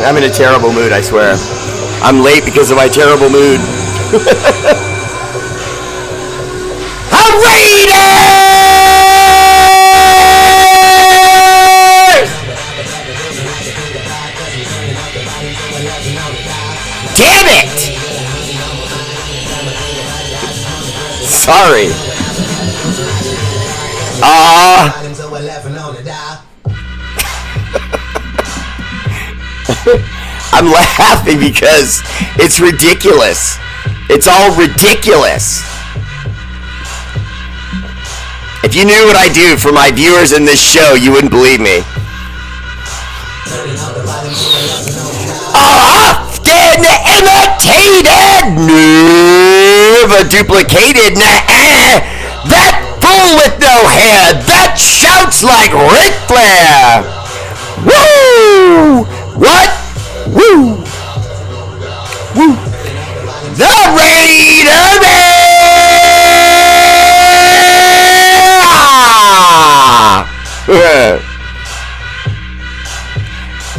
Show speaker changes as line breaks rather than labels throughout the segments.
I'm in a terrible mood, I swear. I'm late because of my terrible mood. Damn it! Sorry. I'm laughing because it's ridiculous. It's all ridiculous. If you knew what I do for my viewers in this show, you wouldn't believe me. Often imitated, never duplicated. That fool with no hair that shouts like Ric Flair. Woo! What? Woo! Woo! The R8RBEAR!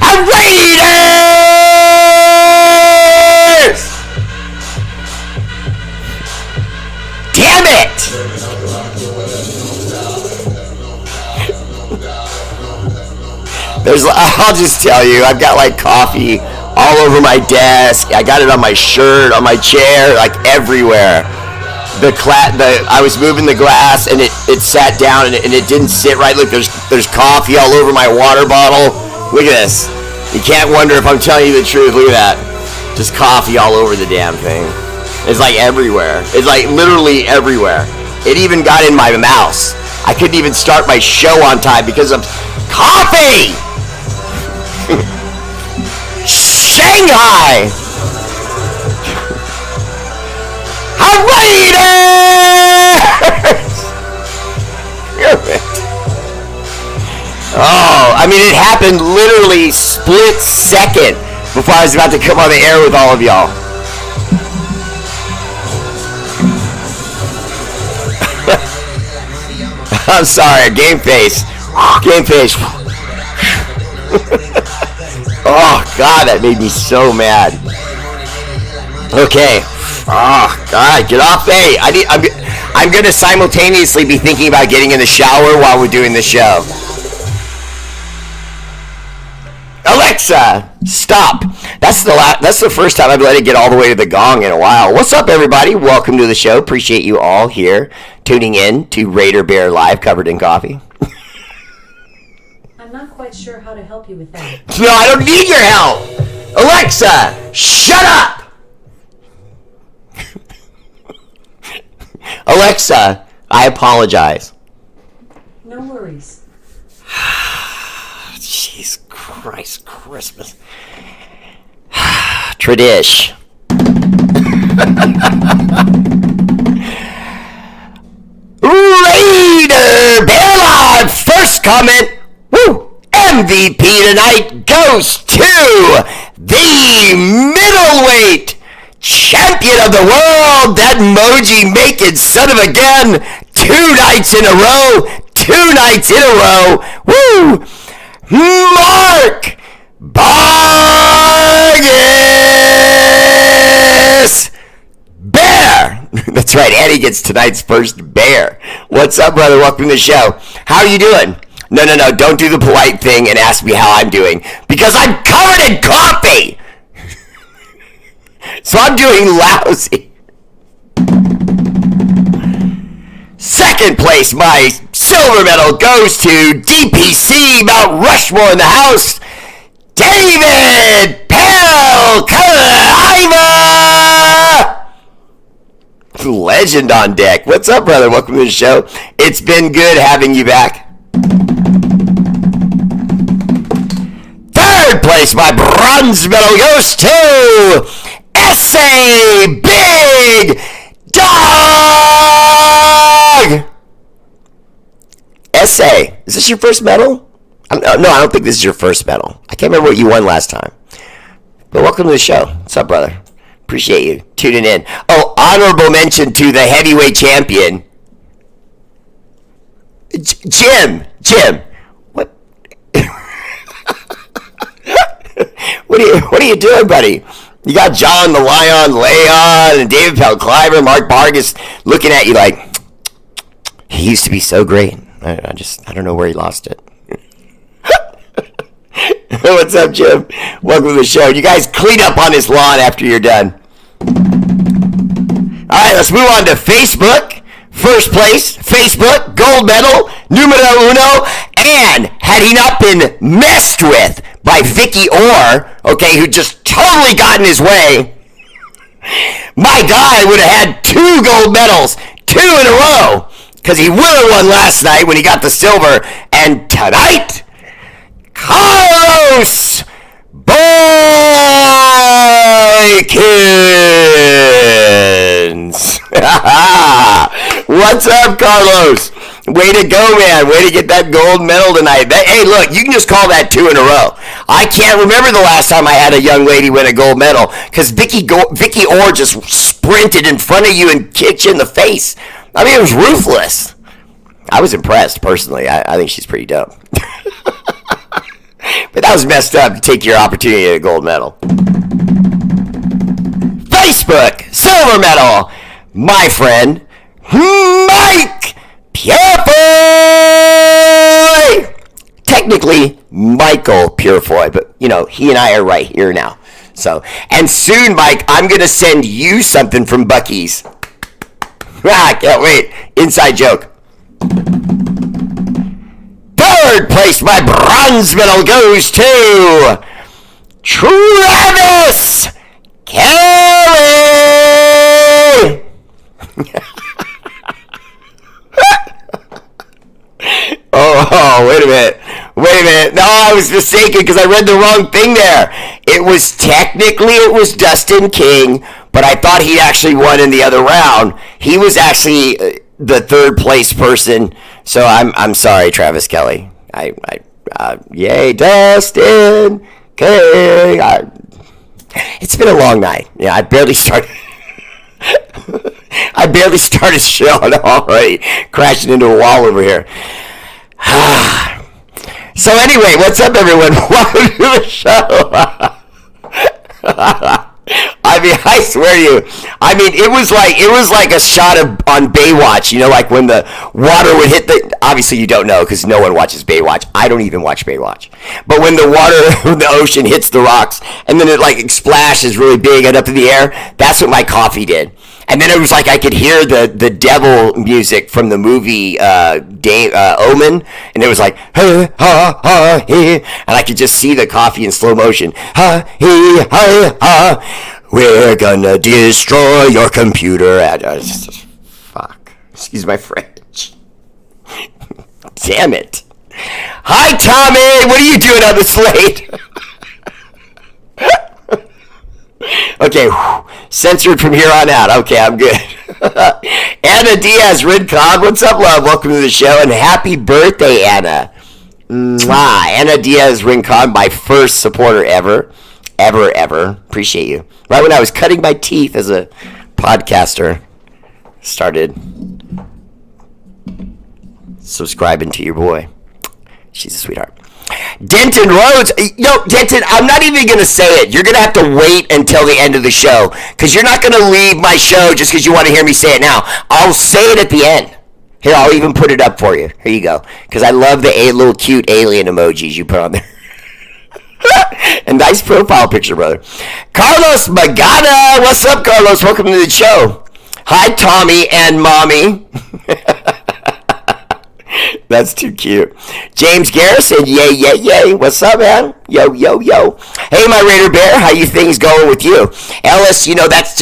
R8RBEAR! Damn it! I'll just tell you, I've got like coffee all over my desk. I got it on my shirt, on my chair, like everywhere. I was moving the glass and it sat down and it didn't sit right. Look, there's coffee all over my water bottle. Look at this. You can't wonder if I'm telling you the truth. Look at that. Just coffee all over the damn thing. It's like everywhere. It's like literally everywhere. It even got in my mouse. I couldn't even start my show on time because of coffee! Shanghai! R8RBEAR! Oh, I mean, it happened literally split second before I was about to come on the air with all of y'all. I'm sorry, game face. Game face. Oh, God, that made me so mad. Okay. Oh, God, get off. Hey, I'm going to simultaneously be thinking about getting in the shower while we're doing the show. Alexa, stop. That's the first time I've let it get all the way to the gong in a while. What's up, everybody? Welcome to the show. Appreciate you all here tuning in to R8RBEAR Live, covered in coffee.
I'm not quite sure how to help you with that.
No, I don't need your help. Alexa, shut up. Alexa, I apologize.
No worries.
Jesus Christ, Christmas. Tradish. R8RBEAR Live, first comment. Woo! MVP tonight goes to the middleweight champion of the world, that emoji making son of a gun, 2 nights in a row, 2 nights in a row. Woo! Mark Vargas Bear. That's right, Eddie gets tonight's first bear. What's up, brother? Welcome to the show. How are you doing? No, don't do the polite thing and ask me how I'm doing, because I'm covered in coffee. So I'm doing lousy. Second place, my silver medal goes to DPC, Mount Rushmore in the house, David Pelkaiva. Legend on deck. What's up, brother? Welcome to the show. It's been good having you back. Third place, my bronze medal goes to S.A. Big Dog! S.A., is this your first medal? No, I don't think this is your first medal. I can't remember what you won last time. But welcome to the show. What's up, brother? Appreciate you tuning in. Oh, honorable mention to the heavyweight champion, Jim. What? What What are you doing, buddy? You got John the Lion Leon and David Pelcliver, Mark Vargas looking at you like, he used to be so great. I don't know where he lost it. What's up, Jim? Welcome to the show. You guys clean up on this lawn after you're done. All right, let's move on to Facebook. First place, Facebook, gold medal, numero uno, and had he not been messed with by Vicky Orr, okay, who just totally got in his way, my guy would have had 2 gold medals, 2 in a row, because he would have won last night when he got the silver, and tonight, Carlos Boykins. What's up, Carlos? Way to go, man. Way to get that gold medal tonight. Hey, look, you can just call that 2 in a row. I can't remember the last time I had a young lady win a gold medal because Vicky Orr just sprinted in front of you and kicked you in the face. I mean, it was ruthless. I was impressed, personally. I think she's pretty dope. But that was messed up to take your opportunity at a gold medal. Facebook, silver medal, my friend, Mike Purefoy. Technically, Michael Purefoy, but, you know, he and I are right here now. So, and soon, Mike, I'm going to send you something from Buc-ee's. I can't wait. Inside joke. Third place, my bronze medal goes to Travis Kelly. Oh, wait a minute. No, I was mistaken because I read the wrong thing there. It was Dustin King, but I thought he actually won in the other round. He was actually the third place person. So I'm sorry, Travis Kelly. Yay, Dustin King. It's been a long night. Yeah, I barely started show and I'm already crashing into a wall over here. So anyway, what's up, everyone? Welcome to the show. I mean, I swear to you. I mean, it was like a shot on Baywatch. You know, like when the water would hit the. Obviously, you don't know because no one watches Baywatch. I don't even watch Baywatch. But when the water, the ocean hits the rocks, and then it like splashes really big and up in the air. That's what my coffee did. And then it was like I could hear the devil music from the movie Omen, and it was like ha ha ha he, and I could just see the coffee in slow motion. Ha he ha ha. We're gonna destroy your computer. Fuck. Excuse my French. Damn it. Hi, Tommy. What are you doing on the slate? Okay, censored from here on out. Okay, I'm good. Anna Diaz Ridcon, what's up, love? Welcome to the show, and happy birthday, Anna. Mwah. Anna Diaz Rincon, my first supporter ever. Appreciate you. Right when I was cutting my teeth as a podcaster, started subscribing to your boy. She's a sweetheart. Denton Rhodes. Yo, Denton, I'm not even going to say it. You're going to have to wait until the end of the show because you're not going to leave my show just because you want to hear me say it now. I'll say it at the end. Here, I'll even put it up for you. Here you go. Because I love the little cute alien emojis you put on there. A nice profile picture, brother. Carlos Magana. What's up, Carlos? Welcome to the show. Hi, Tommy and Mommy. That's too cute. James Garrison, yay. What's up, man? Yo. Hey, my Raider Bear, how you things going with you? Ellis, you know, that's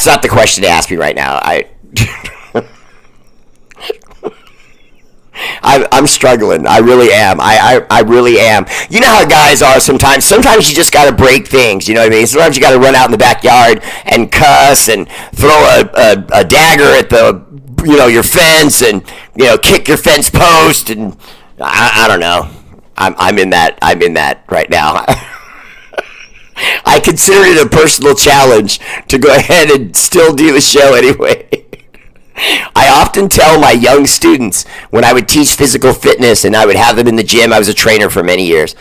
not the question to ask me right now. I'm struggling. I really am. I really am. You know how guys are sometimes. Sometimes you just got to break things. You know what I mean? Sometimes you got to run out in the backyard and cuss and throw a dagger at your fence and kick your fence post and I don't know. I'm in that right now. I consider it a personal challenge to go ahead and still do the show anyway. I often tell my young students when I would teach physical fitness and I would have them in the gym. I was a trainer for many years.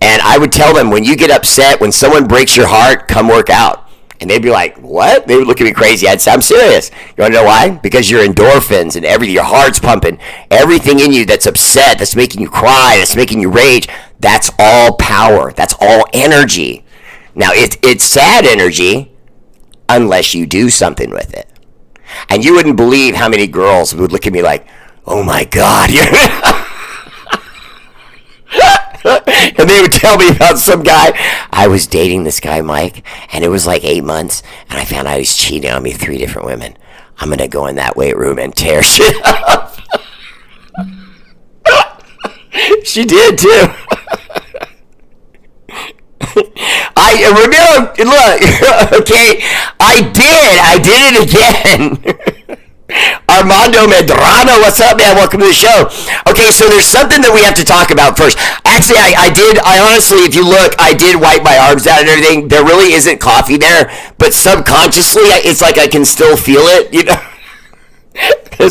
And I would tell them, when you get upset, when someone breaks your heart, come work out. And they'd be like, what? They would look at me crazy. I'd say, I'm serious. You want to know why? Because your endorphins and everything, your heart's pumping, everything in you that's upset, that's making you cry, that's making you rage, that's all power. That's all energy. Now, it's sad energy unless you do something with it. And you wouldn't believe how many girls would look at me like, oh my God. And they would tell me about some guy. I was dating this guy, Mike, and it was like 8 months, and I found out he's cheating on me with 3 different women. I'm going to go in that weight room and tear shit up. She did, too. I remember, look, okay, I did it again. Armando Medrano, what's up, man? Welcome to the show. Okay, so there's something that we have to talk about first. Actually, I honestly, if you look, I did wipe my arms out and everything. There really isn't coffee there, but subconsciously, it's like I can still feel it, you know?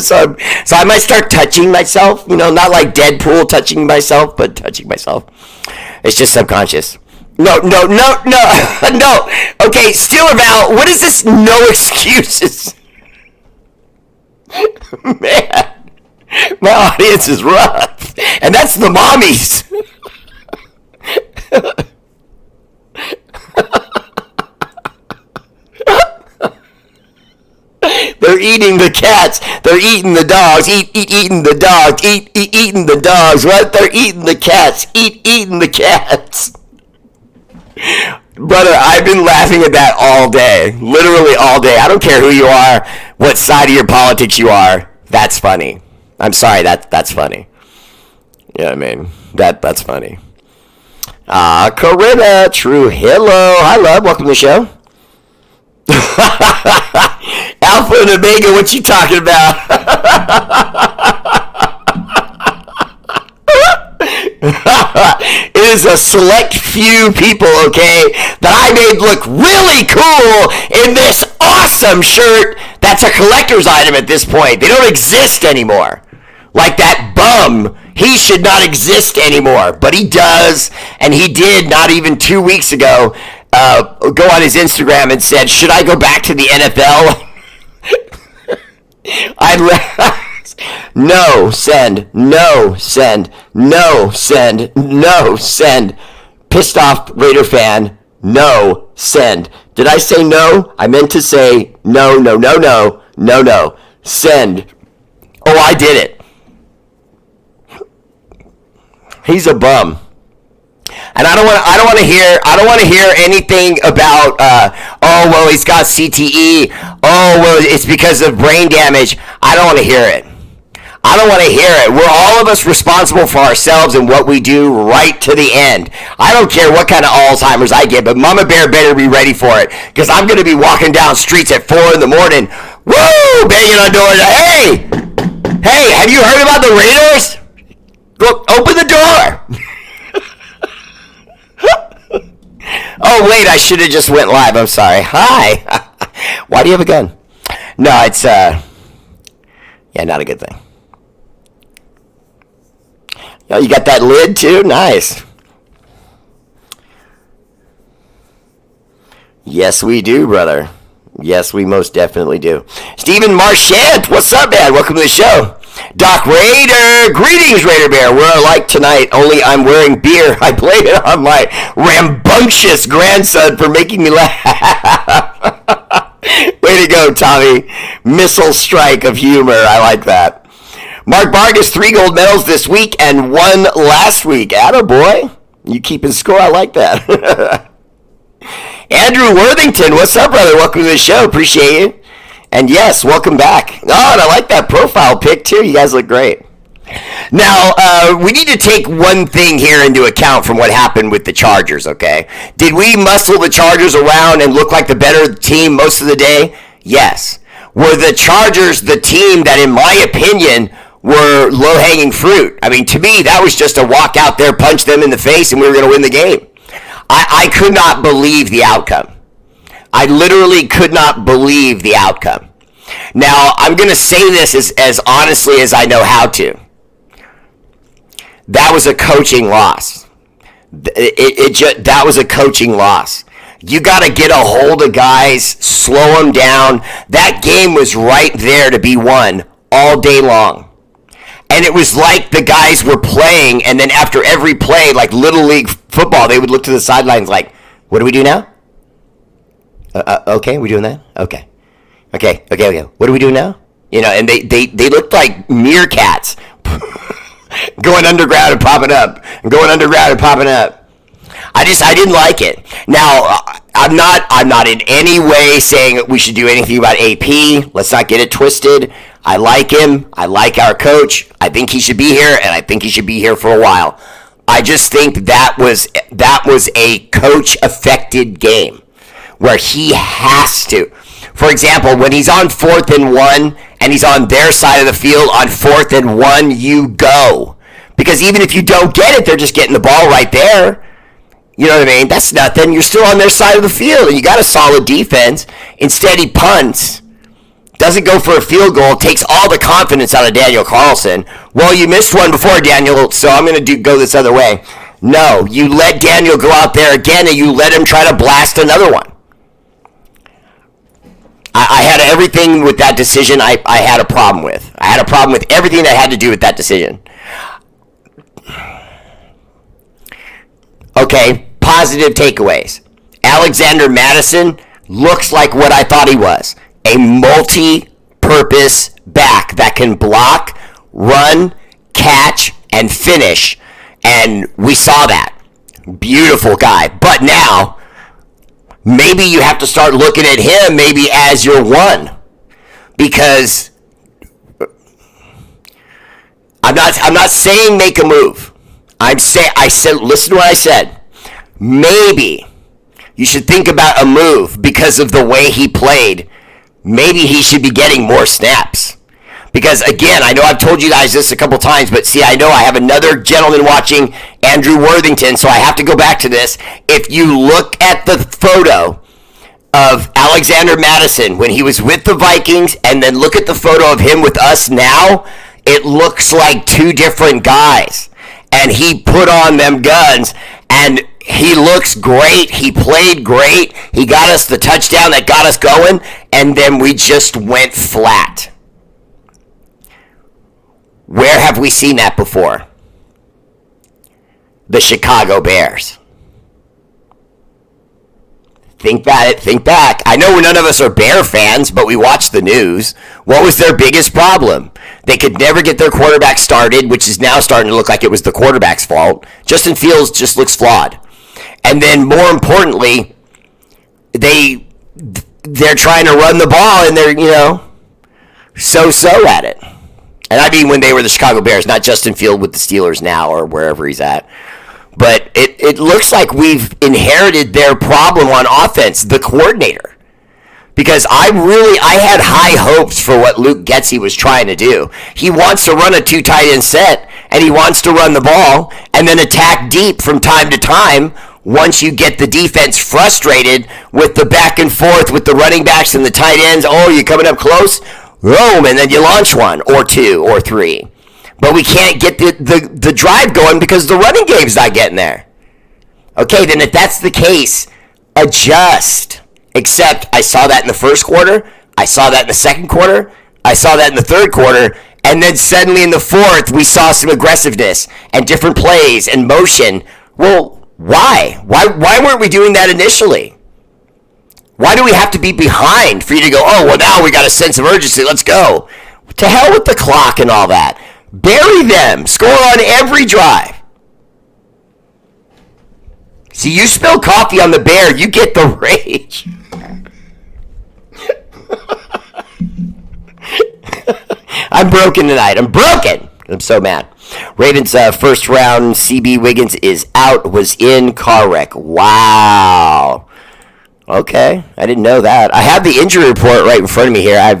So I might start touching myself, you know, not like Deadpool touching myself, but touching myself. It's just subconscious. No. Okay, Steeler Val, what is this no excuses? Man, my audience is rough. And that's the mommies. They're eating the cats. They're eating the dogs. Eating the dogs. Eating the dogs. What? They're eating the cats. Eating the cats. Brother, I've been laughing at that all day. Literally all day. I don't care who you are, what side of your politics you are. That's funny. I'm sorry, that's funny. Yeah, I mean, that's funny. Corinna Trujillo. Hi, love. Welcome to the show. Alpha and Omega, what you talking about? It is a select few people, okay, that I made look really cool in this awesome shirt that's a collector's item at this point. They don't exist anymore. Like that bum, he should not exist anymore, but he does, and he did not even 2 weeks ago go on his Instagram and said, should I go back to the NFL? No, send. Pissed off Raider fan, no, send. Did I say no? I meant to say no, send. Oh, I did it. He's a bum. And I don't want to hear anything about oh well, he's got CTE. Oh well, it's because of brain damage. I don't want to hear it. We're all of us responsible for ourselves and what we do right to the end. I don't care what kind of Alzheimer's I get, but Mama Bear better be ready for it, because I'm going to be walking down streets at 4 in the morning, woo, banging on doors. Hey, have you heard about the Raiders? Go, open the door. Oh, wait, I should have just went live. I'm sorry. Hi. Why do you have a gun? No, it's, yeah, not a good thing. Oh, you got that lid, too? Nice. Yes, we do, brother. Yes, we most definitely do. Stephen Marchant, what's up, man? Welcome to the show. Doc Raider, greetings, Raider Bear. We're alike tonight, only I'm wearing beer. I blame it on my rambunctious grandson for making me laugh. Way to go, Tommy. Missile strike of humor. I like that. Mark Vargas, 3 gold medals this week and 1 last week. Attaboy. You keeping score? I like that. Andrew Worthington, what's up, brother? Welcome to the show. Appreciate you. And yes, welcome back. Oh, and I like that profile pic, too. You guys look great. Now, we need to take one thing here into account from what happened with the Chargers, okay? Did we muscle the Chargers around and look like the better team most of the day? Yes. Were the Chargers the team that, in my opinion, were low-hanging fruit? I mean, to me, that was just a walk out there, punch them in the face, and we were going to win the game. I could not believe the outcome. I literally could not believe the outcome. Now, I'm going to say this as honestly as I know how to. That was a coaching loss. That was a coaching loss. You got to get a hold of guys, slow them down. That game was right there to be won all day long. And it was like the guys were playing, and then after every play, like Little League football, they would look to the sidelines like, what do we do now? Okay, we doing that? Okay. What do we do now? And they looked like meerkats going underground and popping up, and going underground and popping up. I didn't like it. Now, I'm not in any way saying we should do anything about AP. Let's not get it twisted. I like him. I like our coach. I think he should be here, and I think he should be here for a while. I just think that was a coach-affected game where he has to. For example, when he's on 4th and 1 and he's on their side of the field on 4th and 1, you go. Because even if you don't get it, they're just getting the ball right there. You know what I mean? That's nothing. You're still on their side of the field, and you got a solid defense. Instead, he punts, doesn't go for a field goal, takes all the confidence out of Daniel Carlson. Well, you missed one before, Daniel, so I'm going to go this other way. No, you let Daniel go out there again, and you let him try to blast another one. I had everything with that decision I had a problem with. I had a problem with everything that had to do with that decision. Okay, positive takeaways. Alexander Madison looks like what I thought he was. A multi-purpose back that can block, run, catch, and finish. And we saw that. Beautiful guy. But now, maybe you have to start looking at him maybe as your one. Because I'm not saying make a move. I said, listen to what I said. Maybe you should think about a move because of the way he played. Maybe he should be getting more snaps. Because, again, I know I've told you guys this a couple times, but see, I know I have another gentleman watching, Andrew Worthington, so I have to go back to this. If you look at the photo of Alexander Madison when he was with the Vikings and then look at the photo of him with us now, it looks like two different guys. And he put on them guns, and he looks great. He played great. He got us the touchdown that got us going, and then we just went flat. Where have we seen that before? The Chicago Bears. Think back. I know none of us are Bear fans, but we watch the news. What was their biggest problem? They could never get their quarterback started, which is now starting to look like it was the quarterback's fault. Justin Fields just looks flawed. And then, more importantly, they're trying to run the ball, and they're, so-so at it. And I mean when they were the Chicago Bears, not Justin Fields with the Steelers now or wherever he's at. But it looks like we've inherited their problem on offense, the coordinator. Because I had high hopes for what Luke Getsy was trying to do. He wants to run a 2 tight end set, and he wants to run the ball, and then attack deep from time to time once you get the defense frustrated with the back and forth with the running backs and the tight ends. Oh, you're coming up close? Boom, and then you launch 1 or 2 or 3. But we can't get the drive going because the running game's not getting there. Okay, then if that's the case, adjust. Except I saw that in the first quarter, I saw that in the second quarter, I saw that in the third quarter, and then suddenly in the fourth, we saw some aggressiveness and different plays and motion. Well, why? Why weren't we doing that initially? Why do we have to be behind for you to go, oh, well, now we got a sense of urgency, let's go. To hell with the clock and all that. Bury them. Score on every drive. See, you spill coffee on the bear, you get the rage. I'm broken tonight. I'm broken. I'm so mad. Ravens first round CB Wiggins is out, was in car wreck. Wow. Okay, I didn't know that. I have the injury report right in front of me here. I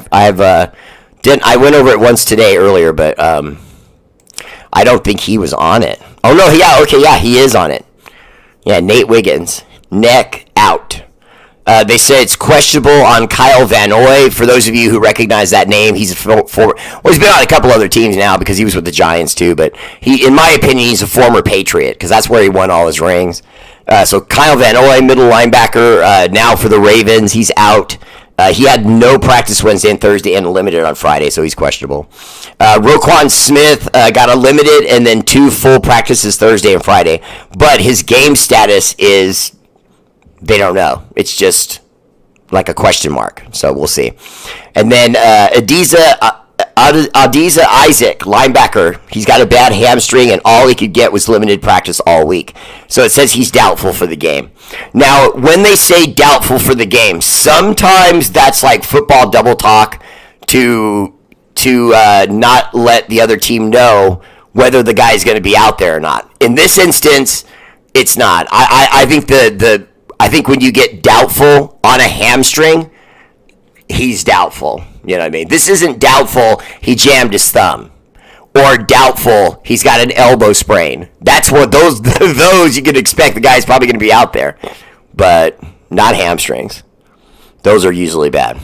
went over it once today earlier, but I don't think he was on it. Oh no, he is on it. Yeah, Nate Wiggins, neck out. They say it's questionable on Kyle Van Noy. For those of you who recognize that name, he's he's been on a couple other teams now because he was with the Giants too. But in my opinion, he's a former Patriot because that's where he won all his rings. So Kyle Van Noy, middle linebacker, now for the Ravens, he's out. He had no practice Wednesday and Thursday and limited on Friday, so he's questionable. Roquan Smith got a limited and then 2 full practices Thursday and Friday. But his game status is, they don't know. It's just like a question mark, so we'll see. And then Adiza Isaac, linebacker, he's got a bad hamstring, and all he could get was limited practice all week. So it says he's doubtful for the game. Now, when they say doubtful for the game, sometimes that's like football double talk to not let the other team know whether the guy's going to be out there or not. In this instance, it's not. I think when you get doubtful on a hamstring, he's doubtful. You know what I mean? This isn't doubtful he jammed his thumb, or doubtful he's got an elbow sprain. That's what those you can expect the guy's probably going to be out there, but not hamstrings. Those are usually bad.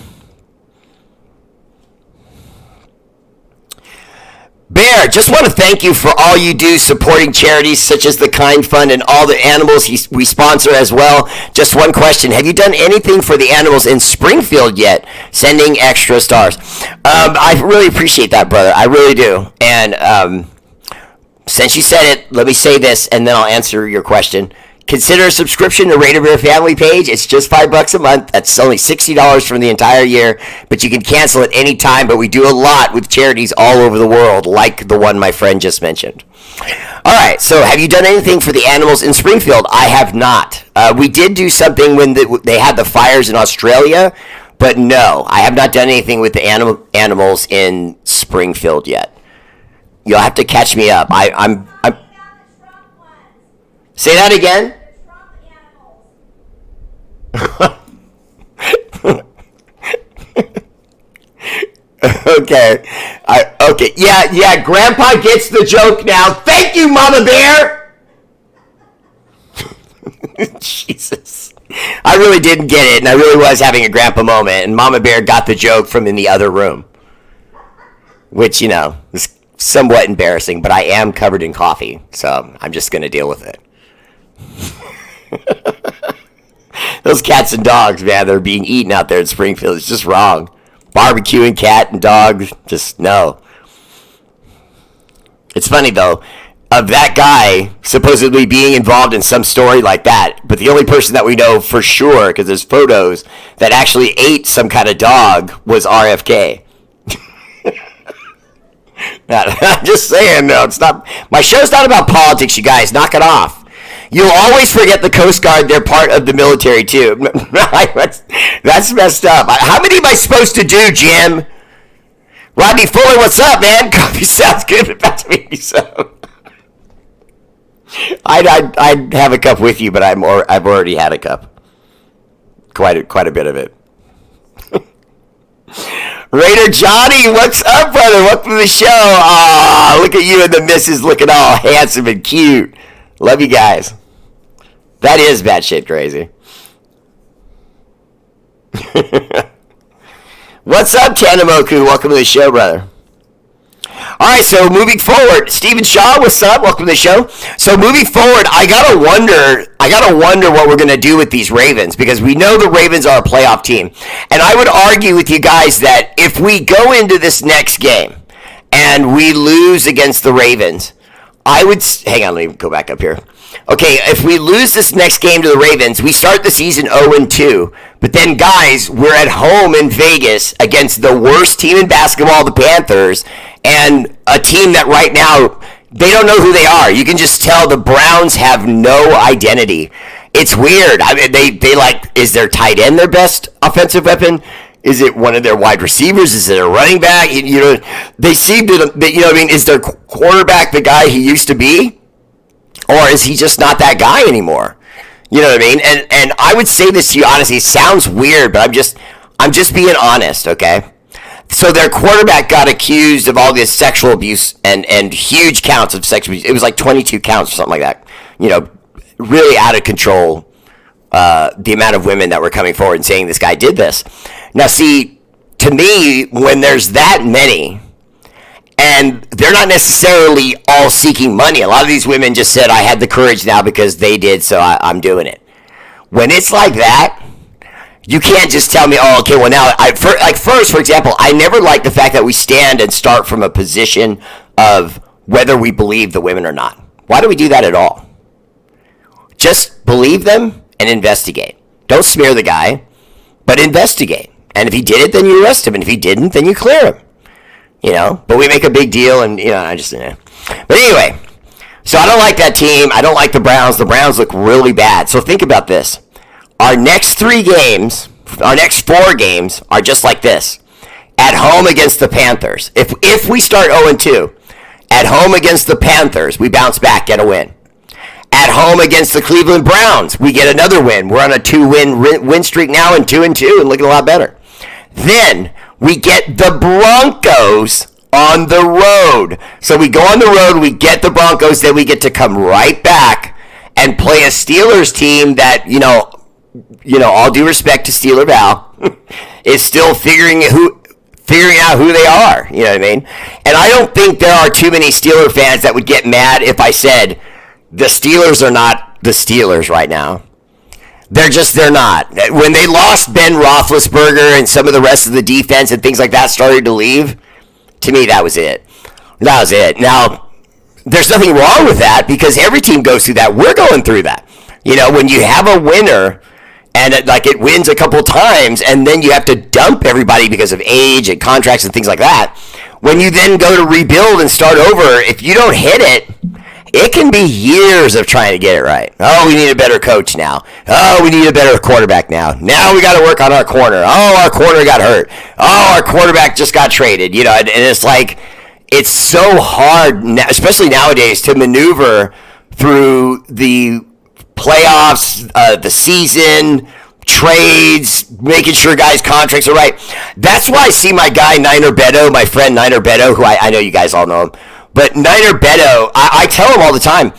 Bear, just want to thank you for all you do supporting charities such as the Kind Fund and all the animals we sponsor as well. Just one question. Have you done anything for the animals in Springfield yet? Sending extra stars. I really appreciate that, brother. I really do. And since you said it, let me say this, and then I'll answer your question. Consider a subscription to R8RBEAR family page. It's just $5 a month. That's only $60 for the entire year, but you can cancel at any time. But we do a lot with charities all over the world, like the one my friend just mentioned. All right, so have you done anything for the animals in Springfield? I have not. We did do something when they had the fires in Australia, but no, I have not done anything with the animals in Springfield yet. You'll have to catch me up. I'm Say that again? Okay. Okay. Yeah, Grandpa gets the joke now. Thank you, Mama Bear. Jesus. I really didn't get it, and I really was having a grandpa moment, and Mama Bear got the joke from in the other room. Which, is somewhat embarrassing, but I am covered in coffee, so I'm just going to deal with it. Those cats and dogs, man, they're being eaten out there in Springfield. It's just wrong. Barbecuing cat and dogs, just no. It's funny, though, of that guy supposedly being involved in some story like that, but the only person that we know for sure, because there's photos, that actually ate some kind of dog was RFK. I'm just saying, no, it's not. My show's not about politics, you guys. Knock it off. You'll always forget the Coast Guard. They're part of the military, too. That's messed up. How many am I supposed to do, Jim? Rodney Fuller, what's up, man? Coffee sounds good, but about to make me so. I'd have a cup with you, but I've already had a cup. Quite a bit of it. Raider Johnny, what's up, brother? Welcome to the show. Aw, look at you and the missus looking all handsome and cute. Love you guys. That is batshit crazy. What's up, Tanamoku? Welcome to the show, brother. All right, so moving forward, Stephen Shaw, what's up? Welcome to the show. So moving forward, I gotta wonder what we're gonna do with these Ravens, because we know the Ravens are a playoff team, and I would argue with you guys that if we go into this next game and we lose against the Ravens, hang on, let me go back up here. Okay, if we lose this next game to the Ravens, we start the season 0-2. But then, guys, we're at home in Vegas against the worst team in basketball, the Panthers, and a team that right now, they don't know who they are. You can just tell the Browns have no identity. It's weird. I mean, they is their tight end their best offensive weapon? Is it one of their wide receivers? Is it a running back? They seem to, is their quarterback the guy he used to be? Or is he just not that guy anymore? You know what I mean? And I would say this to you honestly. It sounds weird, but I'm just being honest, okay? So their quarterback got accused of all this sexual abuse and huge counts of sexual abuse. It was like 22 counts or something like that. Really out of control the amount of women that were coming forward and saying this guy did this. Now, see, to me, when there's that many, and they're not necessarily all seeking money. A lot of these women just said, I had the courage now because they did, so I'm doing it. When it's like that, you can't just tell me, oh, okay, well now, first, for example, I never liked the fact that we stand and start from a position of whether we believe the women or not. Why do we do that at all? Just believe them and investigate. Don't smear the guy, but investigate. And if he did it, then you arrest him. And if he didn't, then you clear him. But we make a big deal, and, I just, But anyway, so I don't like that team. I don't like the Browns. The Browns look really bad. So think about this. Our next 4 games are just like this. At home against the Panthers. If we start 0-2, at home against the Panthers, we bounce back, get a win. At home against the Cleveland Browns, we get another win. We're on a 2-win streak now, and 2-2, and looking a lot better. Then we get the Broncos on the road. So we go on the road, we get the Broncos, then we get to come right back and play a Steelers team that, all due respect to Steeler Val, is still figuring out who they are. You know what I mean? And I don't think there are too many Steeler fans that would get mad if I said the Steelers are not the Steelers right now. They're not. When they lost Ben Roethlisberger and some of the rest of the defense and things like that started to leave, to me, that was it. That was it. Now, there's nothing wrong with that because every team goes through that. We're going through that. When you have a winner and it wins a couple times and then you have to dump everybody because of age and contracts and things like that, when you then go to rebuild and start over, if you don't hit it, it can be years of trying to get it right. Oh, we need a better coach now. Oh, we need a better quarterback now. Now we got to work on our corner. Oh, our corner got hurt. Oh, our quarterback just got traded. And it's like, it's so hard, especially nowadays, to maneuver through the playoffs, the season, trades, making sure guys' contracts are right. That's why I see my guy, Niner Beto, my friend Niner Beto, who I know you guys all know him. But Niner Beto, I tell him all the time,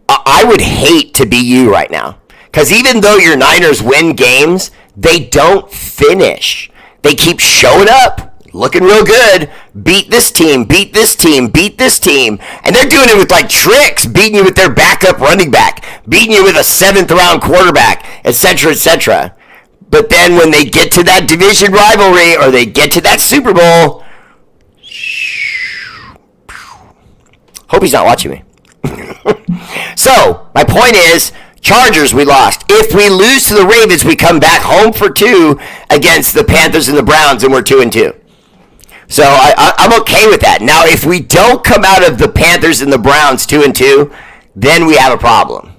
I would hate to be you right now. Because even though your Niners win games, they don't finish. They keep showing up, looking real good, beat this team, beat this team, beat this team. And they're doing it with tricks, beating you with their backup running back, beating you with a 7th-round quarterback, etc., etc. But then when they get to that division rivalry or they get to that Super Bowl, hope he's not watching me. So, my point is, Chargers, we lost. If we lose to the Ravens, we come back home for 2 against the Panthers and the Browns, and we're 2-2. So, I'm okay with that. Now, if we don't come out of the Panthers and the Browns 2-2, then we have a problem.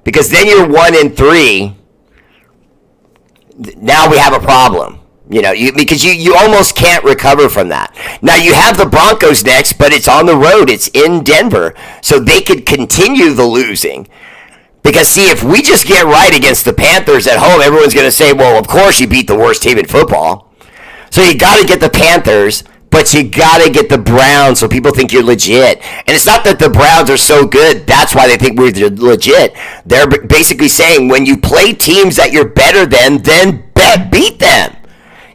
Because then you're 1-3. Now we have a problem. Because you almost can't recover from that. Now, you have the Broncos next, but it's on the road. It's in Denver. So they could continue the losing. Because, see, if we just get right against the Panthers at home, everyone's going to say, well, of course you beat the worst team in football. So you got to get the Panthers, but you got to get the Browns so people think you're legit. And it's not that the Browns are so good. That's why they think we're legit. They're basically saying when you play teams that you're better than, then beat them.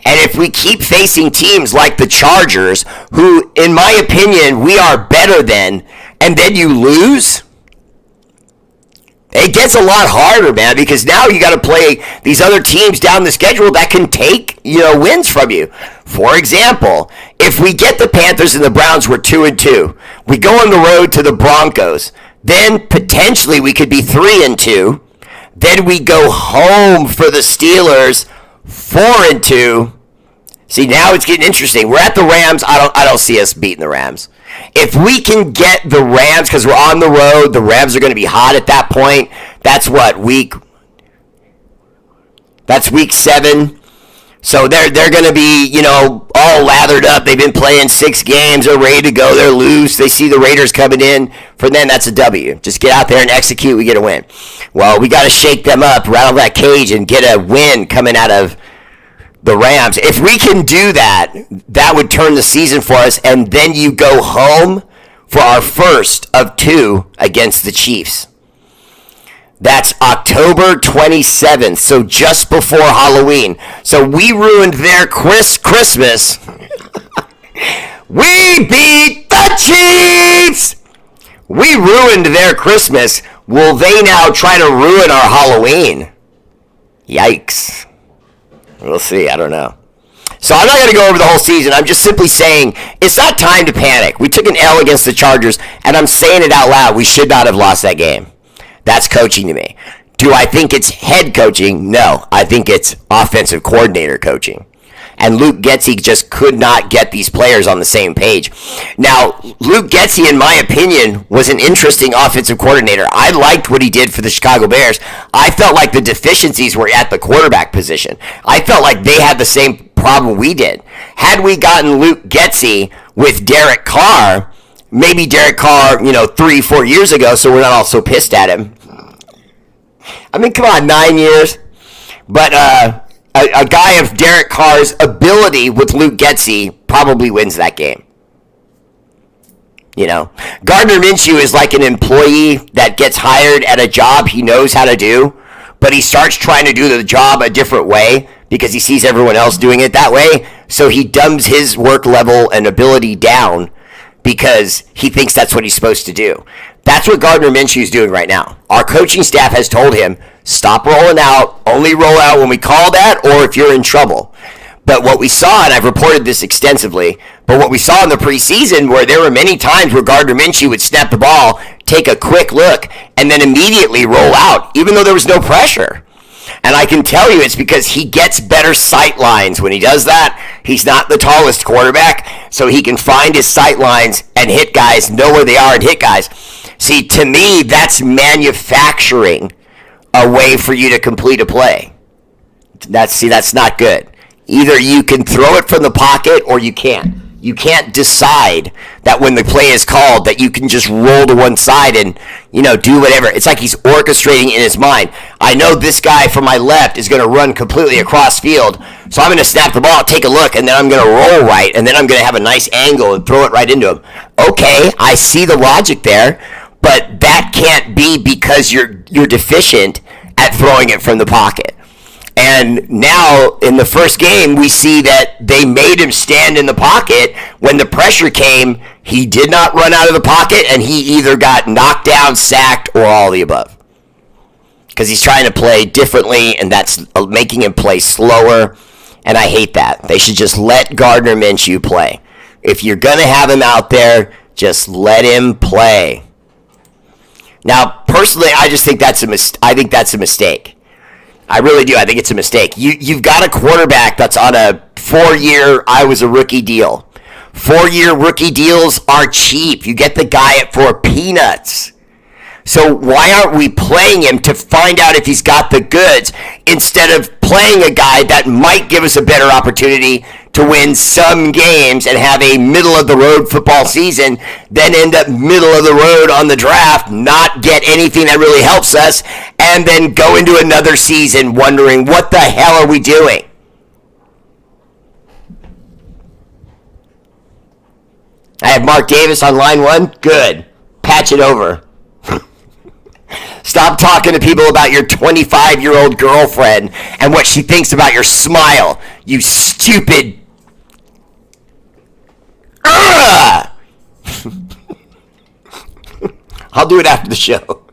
And if we keep facing teams like the Chargers, who, in my opinion, we are better than, and then you lose, it gets a lot harder, man, because now you got to play these other teams down the schedule that can take, wins from you. For example, if we get the Panthers and the Browns, we're 2-2. We go on the road to the Broncos. Then potentially we could be 3-2. Then we go home for the Steelers, 4-2. See, now it's getting interesting. We're at the Rams. I don't see us beating the Rams. If we can get the Rams, because we're on the road, the Rams are going to be hot at that point. That's week 7. So they're going to be, all lathered up. They've been playing 6 games. They're ready to go. They're loose. They see the Raiders coming in. For them, that's a W. Just get out there and execute. We get a win. Well, we got to shake them up, rattle that cage, and get a win coming out of the Rams. If we can do that, that would turn the season for us, and then you go home for our first of 2 against the Chiefs. That's October 27th, so just before Halloween. So we ruined their Christmas. We beat the Chiefs! We ruined their Christmas. Will they now try to ruin our Halloween? Yikes. We'll see. I don't know. So I'm not going to go over the whole season. I'm just simply saying it's not time to panic. We took an L against the Chargers, and I'm saying it out loud. We should not have lost that game. That's coaching to me. Do I think it's head coaching? No. I think it's offensive coordinator coaching. And Luke Getsy just could not get these players on the same page. Now, Luke Getsy, in my opinion, was an interesting offensive coordinator. I liked what he did for the Chicago Bears. I felt like the deficiencies were at the quarterback position. I felt like they had the same problem we did. Had we gotten Luke Getsy with Derek Carr, maybe Derek Carr, 3-4 years ago, so we're not all so pissed at him. I mean, come on, 9 years. But a guy of Derek Carr's ability with Luke Getsy probably wins that game. Gardner Minshew is like an employee that gets hired at a job he knows how to do, but he starts trying to do the job a different way because he sees everyone else doing it that way, so he dumbs his work level and ability down because he thinks that's what he's supposed to do. That's what Gardner Minshew is doing right now. Our coaching staff has told him, stop rolling out, only roll out when we call that or if you're in trouble. But what we saw, and I've reported this extensively, but what we saw in the preseason where there were many times where Gardner Minshew would snap the ball, take a quick look, and then immediately roll out, even though there was no pressure. And I can tell you it's because he gets better sight lines when he does that. He's not the tallest quarterback, so he can find his sight lines and hit guys, know where they are and hit guys. See, to me, that's manufacturing a way for you to complete a play. That's not good. Either you can throw it from the pocket or you can't. You can't decide that when the play is called that you can just roll to one side and, do whatever. It's like he's orchestrating in his mind. I know this guy from my left is going to run completely across field, so I'm going to snap the ball, take a look, and then I'm going to roll right, and then I'm going to have a nice angle and throw it right into him. Okay, I see the logic there, but that can't be because you're deficient at throwing it from the pocket. And now, in the first game, we see that they made him stand in the pocket. When the pressure came, he did not run out of the pocket, and he either got knocked down, sacked, or all of the above. Because he's trying to play differently, and that's making him play slower, and I hate that. They should just let Gardner Minshew play. If you're going to have him out there, just let him play. Now, personally, I just think that's a mistake. I really do. I think it's a mistake. You've got a quarterback that's on a 4-year I was a rookie deal. 4-year rookie deals are cheap. You get the guy for peanuts. So why aren't we playing him to find out if he's got the goods instead of playing a guy that might give us a better opportunity to win some games and have a middle-of-the-road football season, then end up middle of the road on the draft, not get anything that really helps us, and then go into another season wondering, what the hell are we doing? I have Mark Davis on line 1. Good. Patch it over. Stop talking to people about your 25-year-old girlfriend and what she thinks about your smile, you stupid. I'll do it after the show.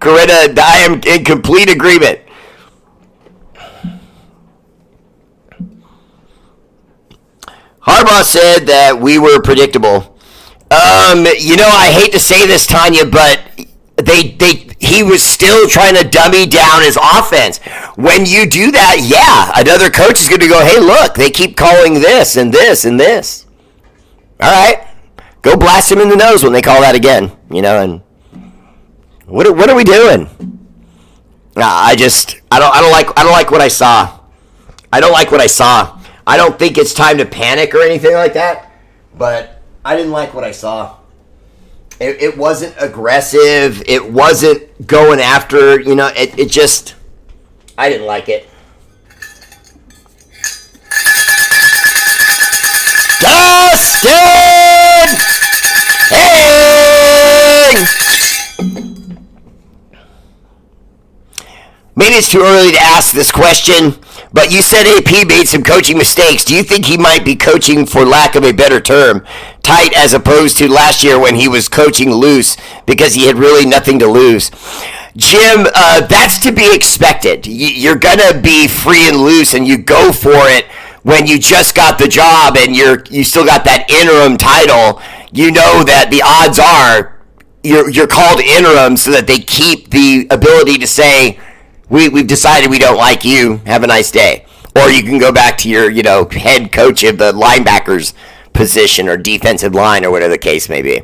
Corinna, I am in complete agreement. Harbaugh said that we were predictable. I hate to say this, Tanya, but he was still trying to dummy down his offense. When you do that, yeah, another coach is going to go, hey, look, they keep calling this and this and this. All right, go blast him in the nose when they call that again, and what are we doing? I don't like what I saw. I don't like what I saw. I don't think it's time to panic or anything like that, but I didn't like what I saw. It wasn't aggressive. It wasn't going after, it just, I didn't like it. Dustin! Hey! Maybe it's too early to ask this question, but you said AP made some coaching mistakes. Do you think he might be coaching, for lack of a better term, tight, as opposed to last year when he was coaching loose because he had really nothing to lose? Jim, that's to be expected. You're going to be free and loose, and you go for it when you just got the job and you still got that interim title. You know that the odds are you're called interim so that they keep the ability to say, we've decided we don't like you. Have a nice day. Or you can go back to your, head coach of the linebackers position or defensive line or whatever the case may be.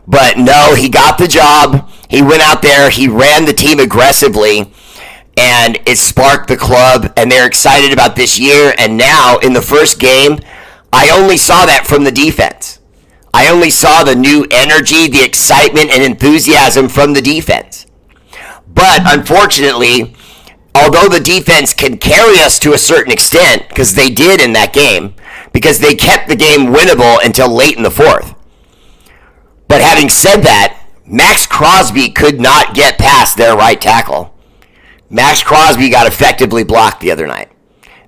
But no, he got the job. He went out there. He ran the team aggressively, and it sparked the club, and they're excited about this year. And now, in the first game, I only saw that from the defense. I only saw the new energy, the excitement, and enthusiasm from the defense. But unfortunately, although the defense can carry us to a certain extent, because they did in that game, because they kept the game winnable until late in the fourth. But having said that, Max Crosby could not get past their right tackle. Max Crosby got effectively blocked the other night.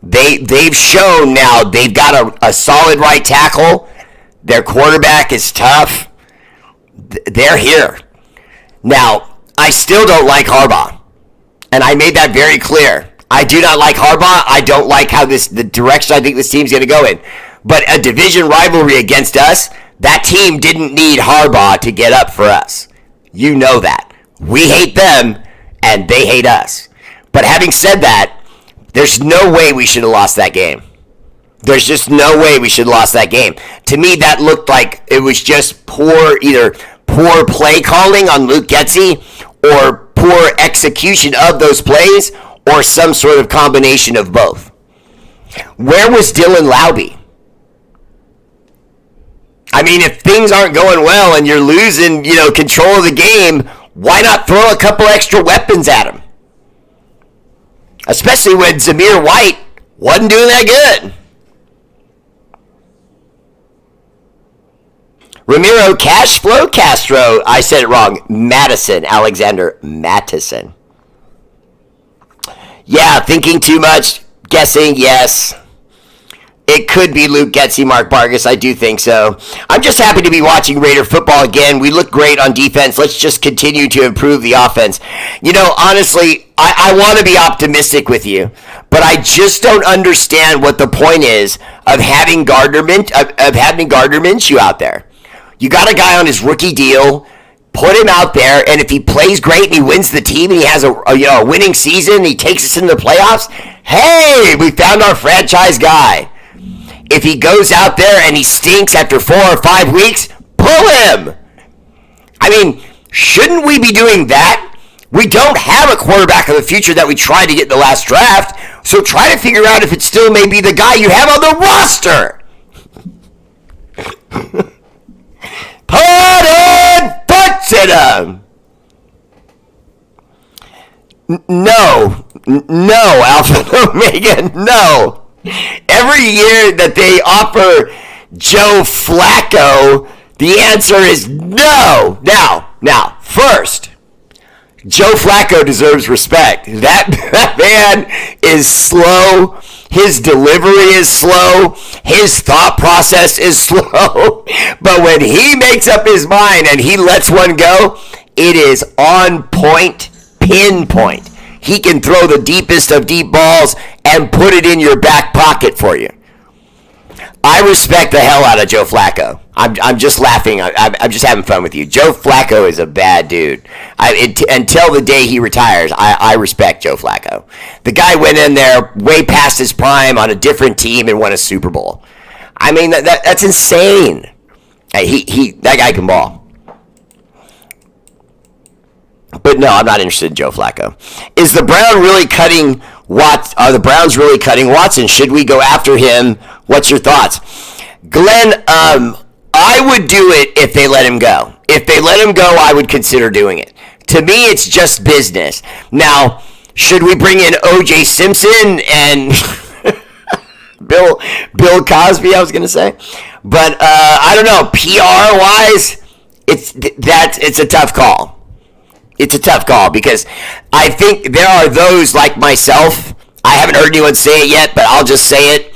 They've shown now they've got a solid right tackle. Their quarterback is tough. They're here. Now, I still don't like Harbaugh, and I made that very clear. I do not like Harbaugh. I don't like the direction I think this team's going to go in. But a division rivalry against us, that team didn't need Harbaugh to get up for us. You know that. We hate them, and they hate us. But having said that, there's no way we should have lost that game. There's just no way we should have lost that game. To me, that looked like it was just either poor play calling on Luke Getsy or poor execution of those plays or some sort of combination of both. Where was Dylan Laube? I mean, if things aren't going well and you're losing, control of the game, why not throw a couple extra weapons at him? Especially when Zamir White wasn't doing that good. Ramiro Cashflow Castro. I said it wrong. Madison. Alexander Mattison. Yeah, thinking too much. Guessing, yes. It could be Luke Getsy, Mark Vargas. I do think so. I'm just happy to be watching Raider football again. We look great on defense. Let's just continue to improve the offense. Honestly, I want to be optimistic with you, but I just don't understand what the point is of having Gardner Minshew out there. You got a guy on his rookie deal. Put him out there, and if he plays great and he wins the team and he has a winning season, he takes us into the playoffs. Hey, we found our franchise guy. If he goes out there and he stinks after 4 or 5 weeks, pull him. I mean, shouldn't we be doing that? We don't have a quarterback of the future that we tried to get in the last draft, so try to figure out if it still may be the guy you have on the roster. Put in butts in him. No, Alpha and Omega, no. Every year that they offer Joe Flacco, the answer is no. Now, first, Joe Flacco deserves respect. That man is slow. His delivery is slow. His thought process is slow. But when he makes up his mind and he lets one go, it is on point, pinpoint. He can throw the deepest of deep balls and put it in your back pocket for you. I respect the hell out of Joe Flacco. I'm just laughing. I'm just having fun with you. Joe Flacco is a bad dude. Until the day he retires, I respect Joe Flacco. The guy went in there way past his prime on a different team and won a Super Bowl. I mean, that's insane. That guy can ball. But no, I'm not interested in Joe Flacco. Is the Brown really cutting Watson? Are the Browns really cutting Watson? Should we go after him? What's your thoughts? Glenn, I would do it if they let him go. If they let him go, I would consider doing it. To me, it's just business. Now, should we bring in O.J. Simpson and Bill Cosby, I was going to say. But I don't know, PR-wise, it's a tough call. It's a tough call because I think there are those like myself. I haven't heard anyone say it yet, but I'll just say it.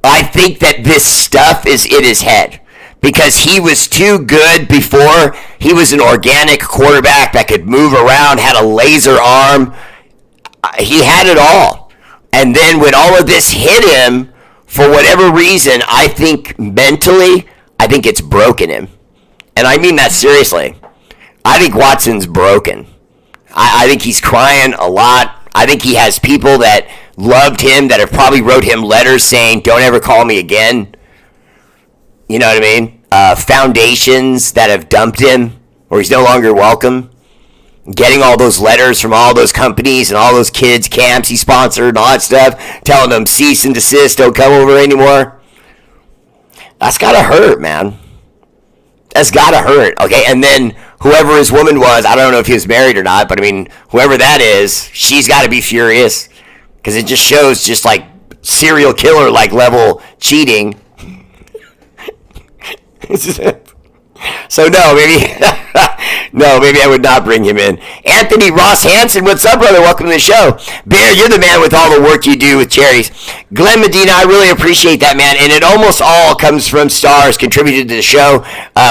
I think that this stuff is in his head because he was too good before. He was an organic quarterback that could move around, had a laser arm. He had it all. And then when all of this hit him, for whatever reason, I think mentally, I think it's broken him. And I mean that seriously. I think Watson's broken. I think he's crying a lot. I think he has people that loved him that have probably wrote him letters saying, don't ever call me again. You know what I mean? Foundations that have dumped him or he's no longer welcome. Getting all those letters from all those companies and all those kids' camps he sponsored and all that stuff, telling them cease and desist, don't come over anymore. That's got to hurt, man. That's got to hurt, okay? And then whoever his woman was, I don't know if he was married or not, but I mean, whoever that is, she's got to be furious because it just shows just like serial killer like level cheating. So no, maybe maybe I would not bring him in. Anthony Ross Hansen, what's up, brother? Welcome to the show. Bear, you're the man with all the work you do with charities. Glenn Medina, I really appreciate that, man. And it almost all comes from stars contributed to the show.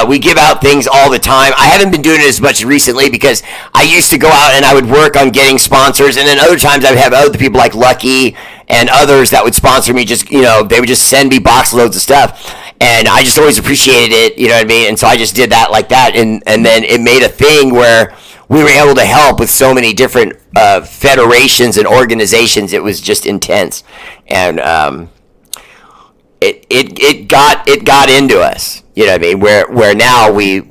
We give out things all the time. I haven't been doing it as much recently because I used to go out and I would work on getting sponsors, and then other times I would have other people like Lucky and others that would sponsor me. Just they would just send me box loads of stuff. And I just always appreciated it, you know what I mean? And so I just did that like that. And then it made a thing where we were able to help with so many different federations and organizations. It was just intense. And it got into us, you know what I mean? Where now we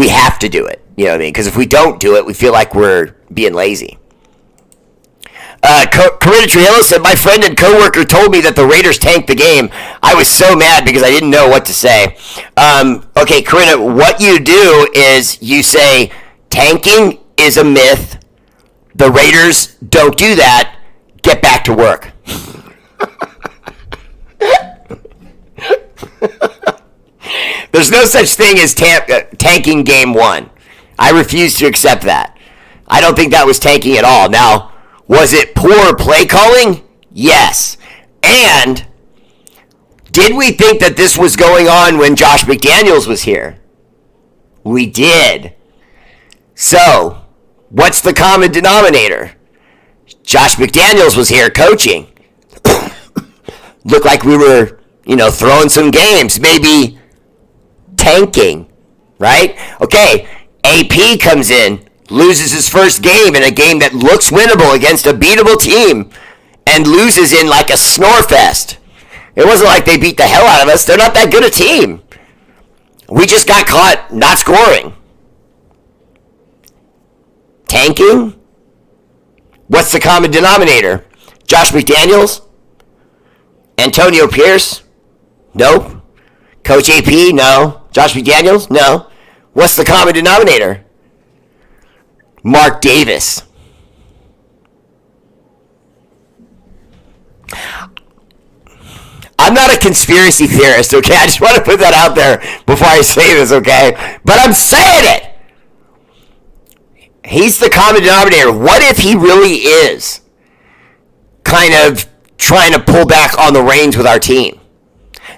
have to do it, you know what I mean? Because if we don't do it, we feel like we're being lazy. Corinna Trujillo said, my friend and coworker told me that the Raiders tanked the game. I was so mad because I didn't know what to say. Okay, Corinna, what you do is you say, tanking is a myth. The Raiders don't do that. Get back to work. There's no such thing as tanking game one. I refuse to accept that. I don't think that was tanking at all. Now, was it poor play calling? Yes. And did we think that this was going on when Josh McDaniels was here? We did. So, what's the common denominator? Josh McDaniels was here coaching. Looked like we were, throwing some games, maybe tanking, right? Okay, AP comes in. Loses his first game in a game that looks winnable against a beatable team and loses in like a snore fest. It wasn't like they beat the hell out of us. They're not that good a team. We just got caught not scoring. Tanking? What's the common denominator? Josh McDaniels? Antonio Pierce? Nope. Coach AP? No. Josh McDaniels? No. What's the common denominator? Mark Davis. I'm not a conspiracy theorist, okay? I just want to put that out there before I say this, okay? But I'm saying it! He's the common denominator. What if he really is kind of trying to pull back on the reins with our team?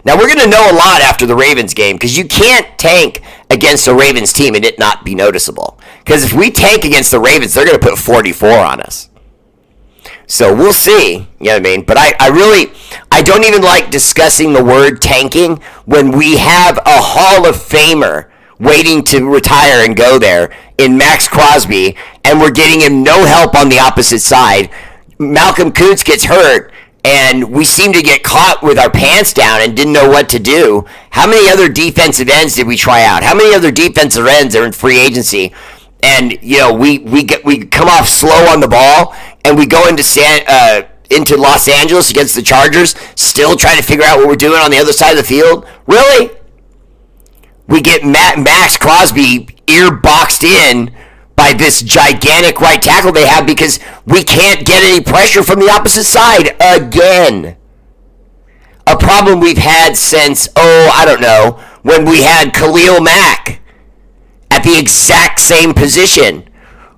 Now, we're going to know a lot after the Ravens game because you can't tank against a Ravens team and it not be noticeable. Because if we tank against the Ravens, they're going to put 44 on us. So we'll see, you know what I mean? But I don't even like discussing the word tanking when we have a Hall of Famer waiting to retire and go there in Max Crosby, and we're getting him no help on the opposite side. Malcolm Kuntz gets hurt, and we seem to get caught with our pants down and didn't know what to do. How many other defensive ends did we try out? How many other defensive ends are in free agency? And, we come off slow on the ball, and we go into Los Angeles against the Chargers, still trying to figure out what we're doing on the other side of the field? Really? We get Max Crosby ear boxed in by this gigantic right tackle they have because we can't get any pressure from the opposite side again. A problem we've had since, when we had Khalil Mack. at the exact same position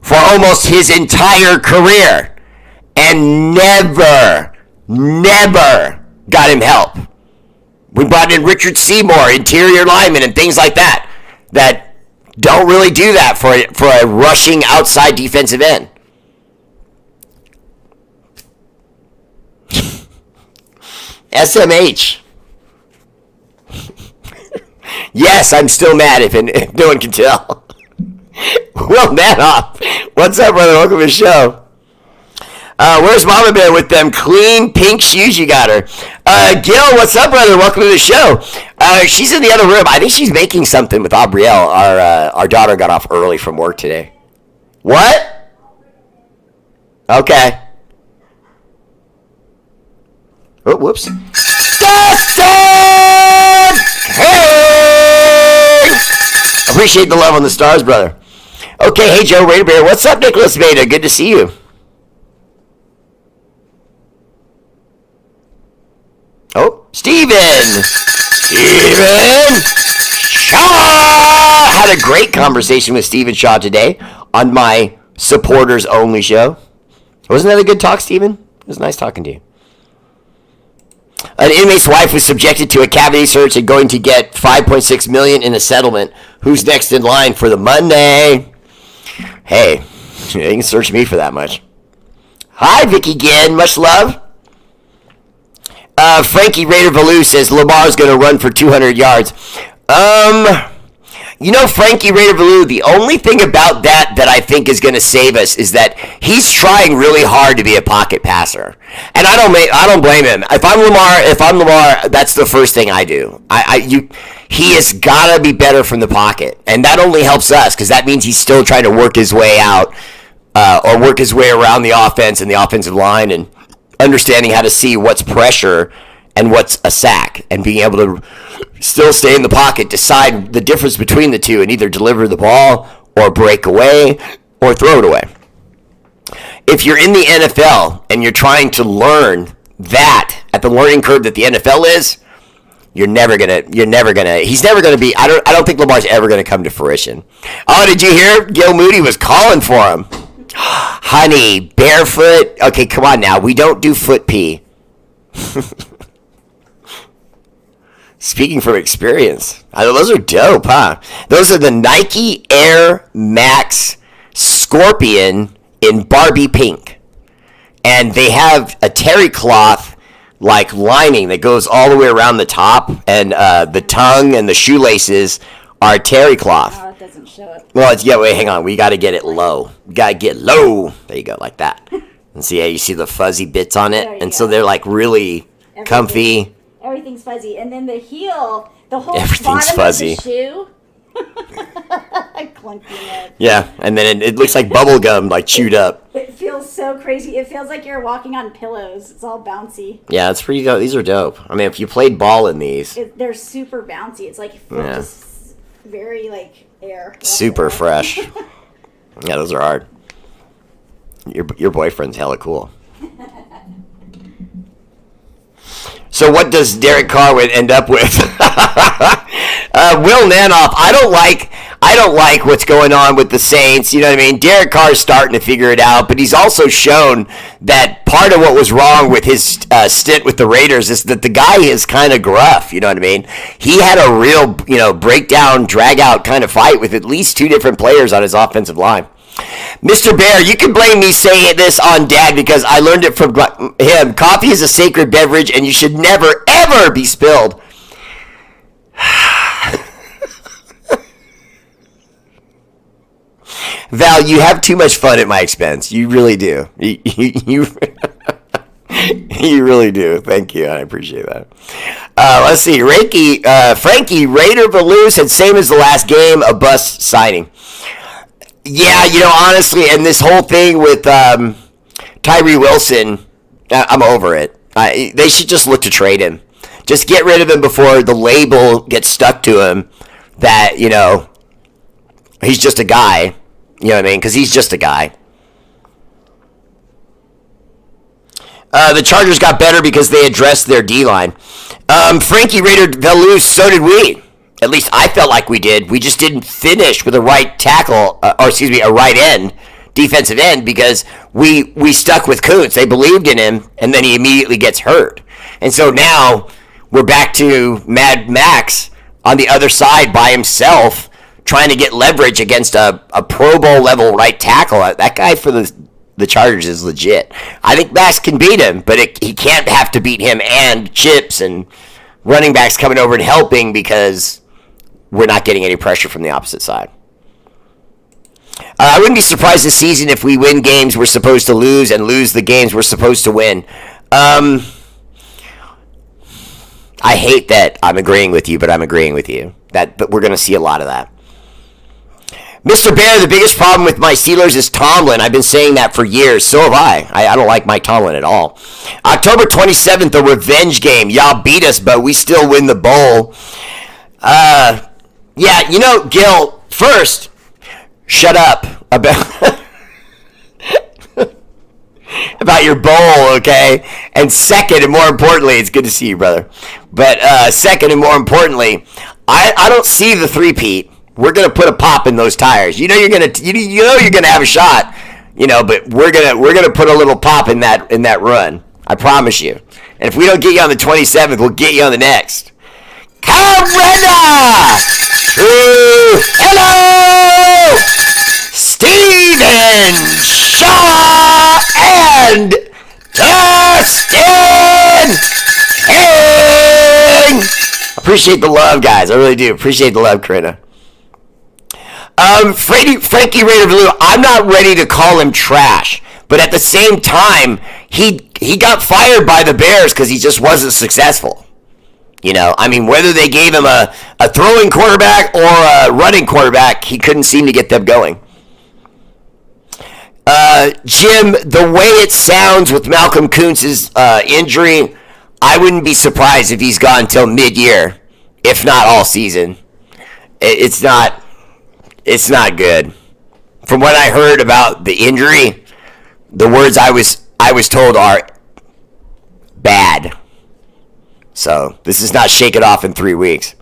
for almost his entire career and never got him help. We brought in Richard Seymour, interior lineman, and things like that don't really do that for a rushing outside defensive end. SMH. Yes, I'm still mad if no one can tell. Well, man off. What's up, brother? Welcome to the show. Where's Mama Bear with them clean pink shoes you got her? Gil, what's up, brother? Welcome to the show. She's in the other room. I think she's making something with R8RBEAR. Our daughter got off early from work today. What? Okay. Oh, whoops. Dustin! Hey! Appreciate the love on the stars, brother. Okay, hey, Joe R8RBEAR. What's up, Nicholas Veda? Good to see you. Oh, Steven! Shaw! Had a great conversation with Steven Shaw today on my supporters only show. Wasn't that a good talk, Steven? It was nice talking to you. An inmate's wife was subjected to a cavity search and going to get $5.6 million in a settlement. Who's next in line for the Monday? Hey, they can search me for that much. Hi, Vicky Ginn. Much love. Frankie Raider Valou says Lamar's going to run for 200 yards. Frankie Raider Valou, the only thing about that I think is going to save us is that he's trying really hard to be a pocket passer. And I don't blame him. If I'm Lamar, that's the first thing I do. He has got to be better from the pocket. And that only helps us because that means he's still trying to work his way out or work his way around the offense and the offensive line and understanding how to see what's pressure and what's a sack and being able to still stay in the pocket, decide the difference between the two and either deliver the ball or break away or throw it away. If you're in the NFL and you're trying to learn that at the learning curve that the NFL is, he's never gonna be, I don't think Lamar's ever gonna come to fruition. Oh, did you hear? Gil Moody was calling for him. Honey, barefoot. Okay, come on now. We don't do foot pee. Speaking from experience. Those are dope, huh? Those are the Nike Air Max Scorpion in Barbie pink. And they have a terry cloth like lining that goes all the way around the top. And the tongue and the shoelaces are terry cloth.
Oh, it doesn't show it.
Well, wait, hang on. We got to get it low. We got to get low. There you go, like that. And see how you see the fuzzy bits on it? And so they're like really comfy.
Everything's fuzzy. And then the heel, the whole
Everything's
bottom
fuzzy.
of the shoe. Clunky it.
Yeah, and then it looks like bubble gum, like chewed up.
It feels so crazy. It feels like you're walking on pillows. It's all bouncy.
Yeah, it's pretty dope. These are dope. I mean, if you played ball in these.
They're super bouncy. It's like just very like air.
Super fresh. Yeah, those are hard. Your boyfriend's hella cool. So what does Derek Carr end up with? Will Nanoff, I don't like what's going on with the Saints. You know what I mean? Derek Carr's starting to figure it out, but he's also shown that part of what was wrong with his stint with the Raiders is that the guy is kind of gruff. You know what I mean? He had a real, breakdown, drag out kind of fight with at least two different players on his offensive line. Mr. Bear, you can blame me saying this on Dad because I learned it from him. Coffee is a sacred beverage and you should never, ever be spilled. Val, you have too much fun at my expense. You really do. You really do. Thank you. I appreciate that. Let's see. Frankie Raider Valou said same as the last game, a bust signing. Yeah, honestly, and this whole thing with Tyree Wilson, I'm over it. They should just look to trade him. Just get rid of him before the label gets stuck to him that, he's just a guy. You know what I mean? Because he's just a guy. The Chargers got better because they addressed their D-line. Frankie Raider Valou, so did we. At least I felt like we did. We just didn't finish with a right tackle, a right end, defensive end, because we stuck with Kuntz. They believed in him, and then he immediately gets hurt. And so now we're back to Mad Max on the other side by himself, trying to get leverage against a Pro Bowl level right tackle. That guy for the Chargers is legit. I think Max can beat him, but he can't have to beat him and Chips and running backs coming over and helping, because we're not getting any pressure from the opposite side. I wouldn't be surprised this season if we win games we're supposed to lose and lose the games we're supposed to win. I hate that I'm agreeing with you, but I'm agreeing with you. But we're going to see a lot of that. Mr. Bear, the biggest problem with my Steelers is Tomlin. I've been saying that for years. So have I. I don't like Mike Tomlin at all. October 27th, a revenge game. Y'all beat us, but we still win the bowl. Yeah, Gil, first, shut up about about your bowl, okay? And second, and more importantly, it's good to see you, brother. But second, and more importantly, I don't see the three-peat. We're gonna put a pop in those tires. You're gonna have a shot. But we're gonna put a little pop in that run. I promise you. And if we don't get you on the 27th, we'll get you on the next. Come, Brenda! Hello! Steven, Shaw, and Dustin! Hey! Appreciate the love, guys. I really do. Appreciate the love, Corinna. Frankie Raider Blue, I'm not ready to call him trash, but at the same time, he got fired by the Bears because he just wasn't successful. Whether they gave him a throwing quarterback or a running quarterback, he couldn't seem to get them going. Jim, the way it sounds with Malcolm Kuntz's injury, I wouldn't be surprised if he's gone till mid-year, if not all season. It's not good. From what I heard about the injury, the words I was told are bad. So this is not shake it off in 3 weeks.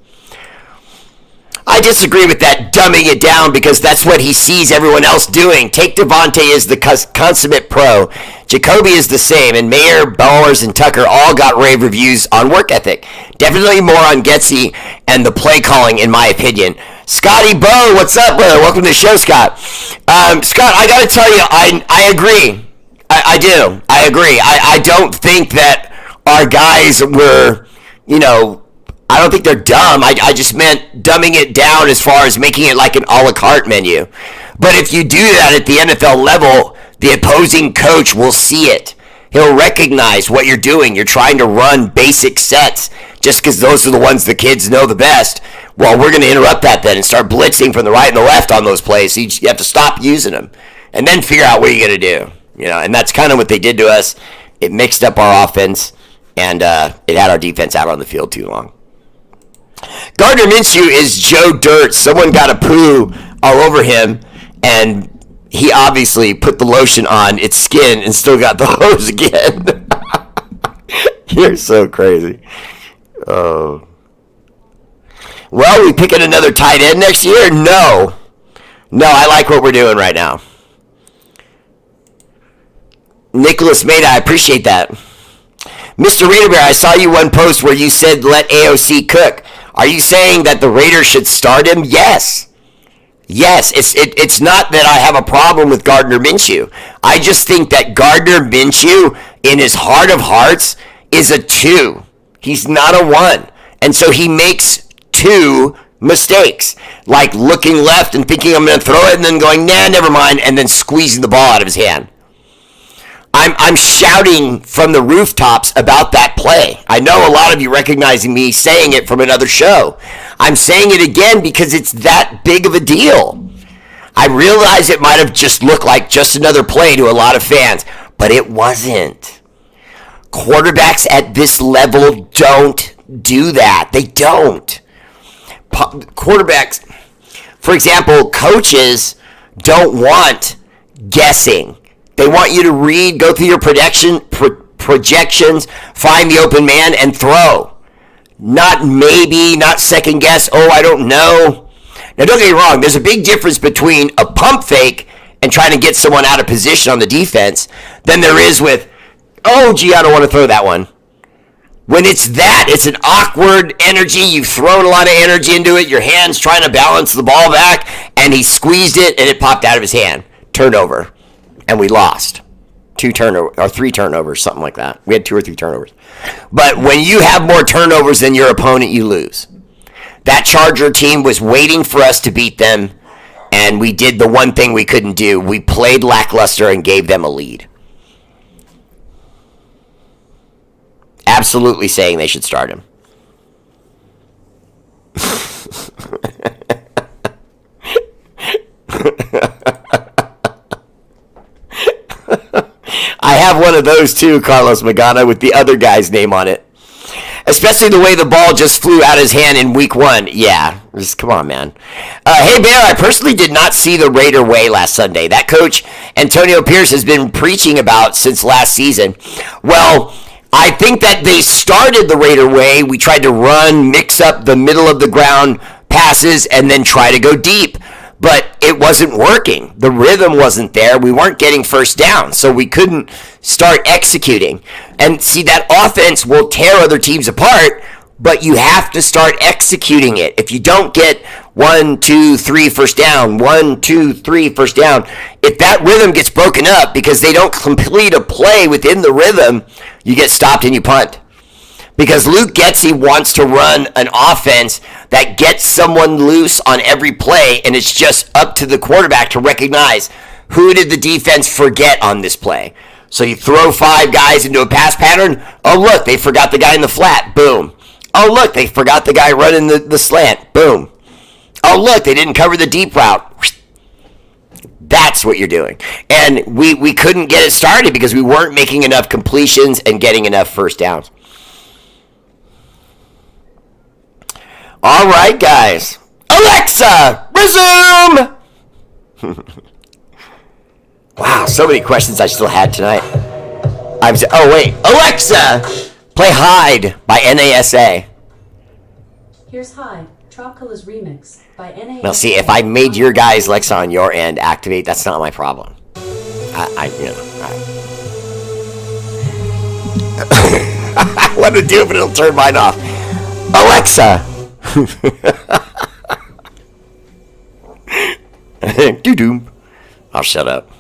I disagree with that dumbing it down, because that's what he sees everyone else doing. Take Devontae as the consummate pro. Jacoby is the same, and Mayer, Bowers, and Tucker all got rave reviews on work ethic. Definitely more on Getsy and the play calling, in my opinion. Scotty Bo, what's up, brother? Welcome to the show, Scott. Scott, I got to tell you, I agree. I do. I agree. I don't think that our guys were, I don't think they're dumb. I just meant dumbing it down as far as making it like an a la carte menu. But if you do that at the NFL level, the opposing coach will see it. He'll recognize what you're doing. You're trying to run basic sets just because those are the ones the kids know the best. Well, we're going to interrupt that then and start blitzing from the right and the left on those plays. So you have to stop using them and then figure out what you're going to do. And that's kind of what they did to us. It mixed up our offense, and it had our defense out on the field too long. Gardner Minshew is Joe Dirt. Someone got a poo all over him, and he obviously put the lotion on its skin and still got the hose again. You're so crazy. Oh. Well, we picking another tight end next year? No, I like what we're doing right now. Nicholas Maida, I appreciate that. Mr. Raider Bear, I saw you one post where you said let AOC cook. Are you saying that the Raiders should start him? Yes. It's not that I have a problem with Gardner Minshew. I just think that Gardner Minshew, in his heart of hearts, is a 2. He's not a 1. And so he makes 2 mistakes, like looking left and thinking I'm going to throw it and then going, nah, never mind, and then squeezing the ball out of his hand. I'm shouting from the rooftops about that play. I know a lot of you recognizing me saying it from another show. I'm saying it again because it's that big of a deal. I realize it might have just looked like just another play to a lot of fans, but it wasn't. Quarterbacks at this level don't do that. They don't. Quarterbacks, for example, coaches don't want guessing. They want you to read, go through your projections, find the open man, and throw. not maybe, not second guess, oh, I don't know. Now, don't get me wrong. There's a big difference between a pump fake and trying to get someone out of position on the defense than there is with, oh, gee, I don't want to throw that one. When it's that, it's an awkward energy. You've thrown a lot of energy into it. Your hand's trying to balance the ball back, and he squeezed it, and it popped out of his hand. Turnover. And we lost. 3 turnovers, something like that. We had 2 or 3 turnovers. But when you have more turnovers than your opponent, you lose. That Charger team was waiting for us to beat them, and we did the one thing we couldn't do. We played lackluster and gave them a lead. Absolutely saying they should start him. I have one of those too, Carlos Magana, with the other guy's name on it. Especially the way the ball just flew out of his hand in week 1. Yeah, just come on, man. Hey, Bear, I personally did not see the Raider way last Sunday. That coach, Antonio Pierce, has been preaching about since last season. Well, I think that they started the Raider way. We tried to run, mix up the middle of the ground passes, and then try to go deep. But it wasn't working. The rhythm wasn't there. We weren't getting first down, so we couldn't start executing. And see, that offense will tear other teams apart, but you have to start executing it. If you don't get 1, 2, 3 first down, 1, 2, 3 first down, if that rhythm gets broken up because they don't complete a play within the rhythm, you get stopped and you punt. Because Luke Getsy wants to run an offense that gets someone loose on every play, and it's just up to the quarterback to recognize who did the defense forget on this play. So you throw 5 guys into a pass pattern. Oh, look, they forgot the guy in the flat. Boom. Oh, look, they forgot the guy running the slant. Boom. Oh, look, they didn't cover the deep route. That's what you're doing. And we couldn't get it started because we weren't making enough completions and getting enough first downs. All right, guys. Alexa, resume! Wow, so many questions I still had tonight. Oh, wait. Alexa, play Hide by NASA.
Here's Hide, Trocola's remix by NASA.
Now, see, if I made your guys' Alexa on your end activate, that's not my problem. I want to do it, but it'll turn mine off. Alexa. Doo-doo. I'll shut up.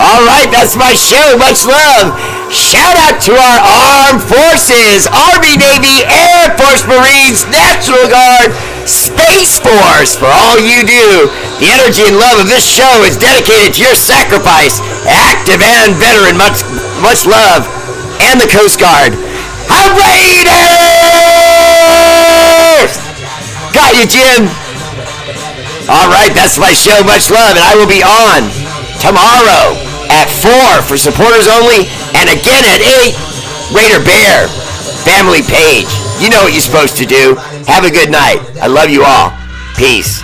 All right, that's my show. Much love. Shout out to our armed forces, Army, Navy, Air Force, Marines, National Guard, Space Force, for all you do. The energy and love of this show is dedicated to your sacrifice, active and veteran. Much love. And the Coast Guard. Raiders! Got you, Jim. All right, that's my show. Much love, and I will be on tomorrow at 4 for supporters only, and again at 8, R8RBEAR, family page. You know what you're supposed to do. Have a good night. I love you all. Peace.